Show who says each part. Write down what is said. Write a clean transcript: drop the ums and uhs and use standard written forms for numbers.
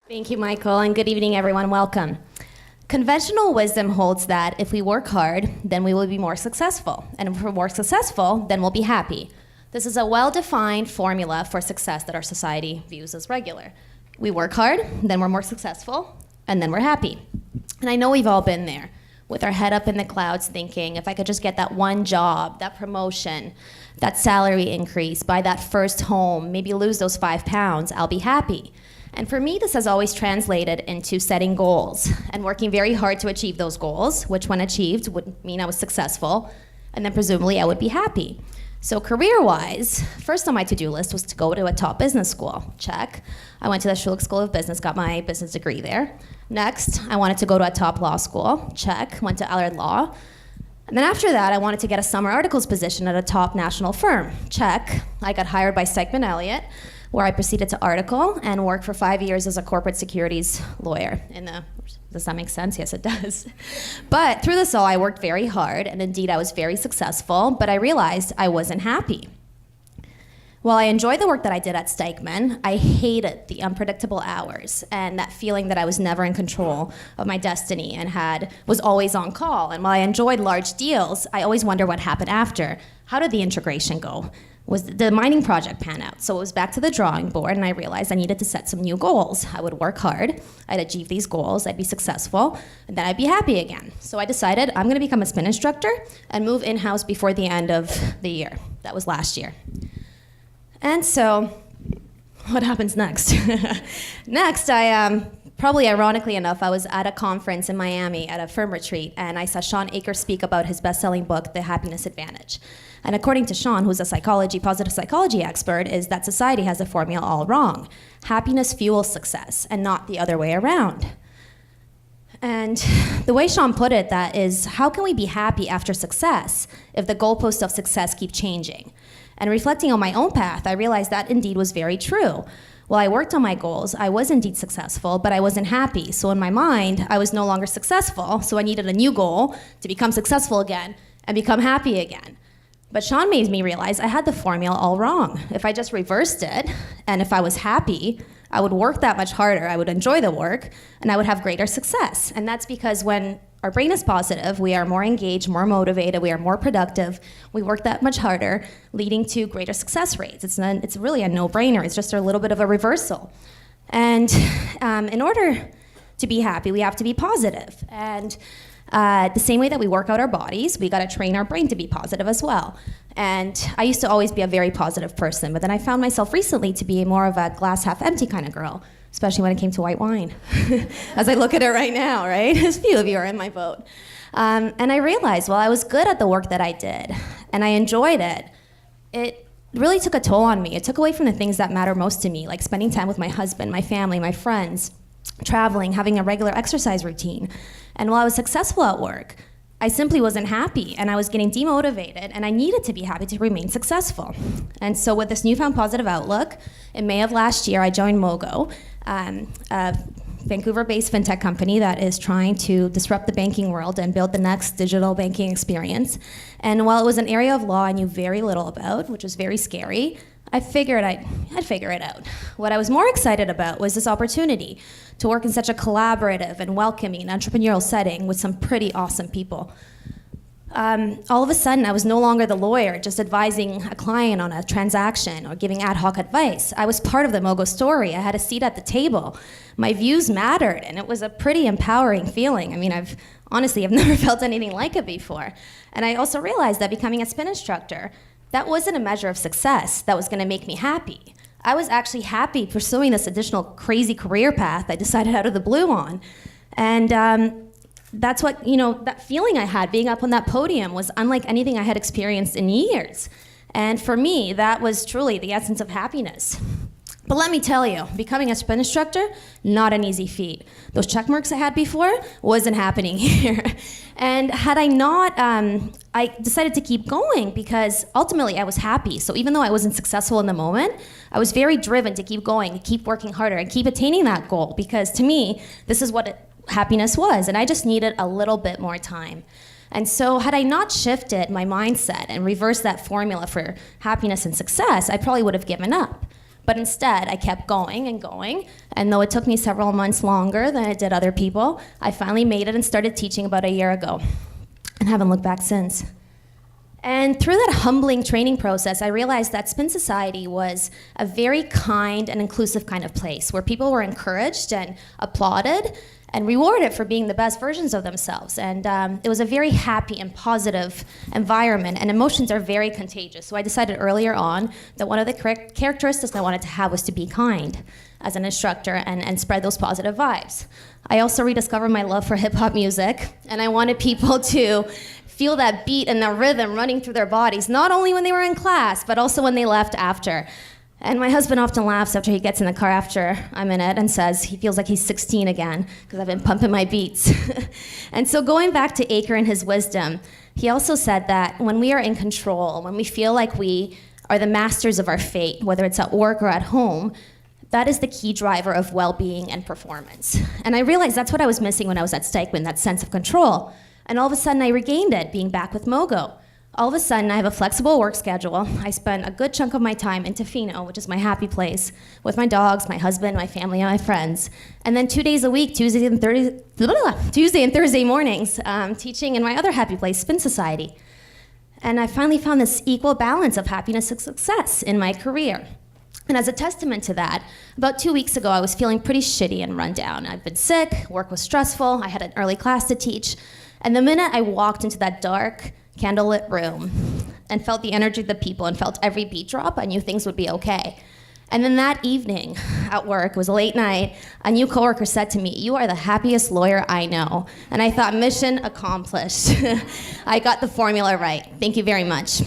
Speaker 1: Thank you, Michael, and good evening, everyone. Welcome. Conventional wisdom holds that if we work hard, then we will be more successful. And if we're more successful, then we'll be happy. This is a well-defined formula for success that our society views as regular. We work hard, then we're more successful, and then we're happy. And I know we've all been there, with our head up in the clouds thinking, if I could just get that one job, that promotion, that salary increase, buy that first home, maybe lose those 5 pounds, I'll be happy. And for me, this has always translated into setting goals and working very hard to achieve those goals, which when achieved would mean I was successful, and then presumably I would be happy. So career-wise, first on my to-do list was to go to a top business school. Check. I went to the Schulich School of Business, got my business degree there. Next, I wanted to go to a top law school. Check. Went to Allard Law. And then after that, I wanted to get a summer articles position at a top national firm. Check. I got hired by Stikeman Elliott, where I proceeded to article and work for 5 years as a corporate securities lawyer. Does that make sense? Yes, it does. But through this all, I worked very hard, and indeed I was very successful, but I realized I wasn't happy. While I enjoyed the work that I did at Stikeman, I hated the unpredictable hours and that feeling that I was never in control of my destiny and was always on call. And while I enjoyed large deals, I always wonder what happened after. How did the integration go? Was the mining project pan out? So it was back to the drawing board, and I realized I needed to set some new goals. I would work hard, I'd achieve these goals, I'd be successful, and then I'd be happy again. So I decided I'm gonna become a spin instructor and move in-house before the end of the year. That was last year. And so, what happens next? Next, probably ironically enough, I was at a conference in Miami at a firm retreat, and I saw Sean Akers speak about his best-selling book, The Happiness Advantage. And according to Sean, who's a positive psychology expert, is that society has the formula all wrong. Happiness fuels success, and not the other way around. And the way Sean put it, that is, how can we be happy after success if the goalposts of success keep changing? And reflecting on my own path, I realized that indeed was very true. While I worked on my goals, I was indeed successful, but I wasn't happy. So in my mind, I was no longer successful, so I needed a new goal to become successful again and become happy again. But Sean made me realize I had the formula all wrong. If I just reversed it, and if I was happy, I would work that much harder, I would enjoy the work, and I would have greater success. And that's because when our brain is positive, we are more engaged, more motivated, we are more productive, we work that much harder, leading to greater success rates. It's really a no-brainer, it's just a little bit of a reversal. And in order to be happy, we have to be positive. And the same way that we work out our bodies, we gotta train our brain to be positive as well. And I used to always be a very positive person, but then I found myself recently to be more of a glass half empty kind of girl, especially when it came to white wine. As I look at it right now, right? As few of you are in my boat. And I realized while I was good at the work that I did, and I enjoyed it, it really took a toll on me. It took away from the things that matter most to me, like spending time with my husband, my family, my friends, traveling, having a regular exercise routine. And while I was successful at work, I simply wasn't happy, and I was getting demotivated, and I needed to be happy to remain successful. And so with this newfound positive outlook, in May of last year, I joined Mogo, a Vancouver-based fintech company that is trying to disrupt the banking world and build the next digital banking experience. And while it was an area of law I knew very little about, which was very scary, I figured I'd figure it out. What I was more excited about was this opportunity to work in such a collaborative and welcoming entrepreneurial setting with some pretty awesome people. All of a sudden, I was no longer the lawyer just advising a client on a transaction or giving ad hoc advice. I was part of the Mogo story. I had a seat at the table. My views mattered, and it was a pretty empowering feeling. I mean, I've never felt anything like it before. And I also realized that becoming a spin instructor, that wasn't a measure of success that was gonna make me happy. I was actually happy pursuing this additional crazy career path I decided out of the blue on. And that's what, that feeling I had being up on that podium was unlike anything I had experienced in years. And for me, that was truly the essence of happiness. But let me tell you, becoming a spin instructor, not an easy feat. Those check marks I had before wasn't happening here. And had I not, I decided to keep going because ultimately I was happy. So even though I wasn't successful in the moment, I was very driven to keep going, to keep working harder, and keep attaining that goal. Because to me, this is what happiness was, and I just needed a little bit more time. And so had I not shifted my mindset and reversed that formula for happiness and success, I probably would have given up. But instead, I kept going and going, and though it took me several months longer than it did other people, I finally made it and started teaching about a year ago, and haven't looked back since. And through that humbling training process, I realized that Spin Society was a very kind and inclusive kind of place where people were encouraged and applauded and rewarded for being the best versions of themselves. And it was a very happy and positive environment, and emotions are very contagious. So I decided earlier on that one of the characteristics I wanted to have was to be kind as an instructor and spread those positive vibes. I also rediscovered my love for hip-hop music, and I wanted people to feel that beat and the rhythm running through their bodies, not only when they were in class, but also when they left after. And my husband often laughs after he gets in the car after I'm in it and says he feels like he's 16 again because I've been pumping my beats. And so going back to Acre and his wisdom, he also said that when we are in control, when we feel like we are the masters of our fate, whether it's at work or at home, that is the key driver of well-being and performance. And I realized that's what I was missing when I was at Stikeman, that sense of control. And all of a sudden I regained it, being back with Mogo. All of a sudden, I have a flexible work schedule. I spend a good chunk of my time in Tofino, which is my happy place, with my dogs, my husband, my family, and my friends. And then 2 days a week, Tuesday and Thursday mornings, teaching in my other happy place, Spin Society. And I finally found this equal balance of happiness and success in my career. And as a testament to that, about 2 weeks ago, I was feeling pretty shitty and run down. I'd been sick, work was stressful, I had an early class to teach. And the minute I walked into that dark, candlelit room and felt the energy of the people and felt every beat drop, I knew things would be okay. And then that evening at work, it was a late night, a new coworker said to me, "You are the happiest lawyer I know." And I thought, mission accomplished. I got the formula right. Thank you very much.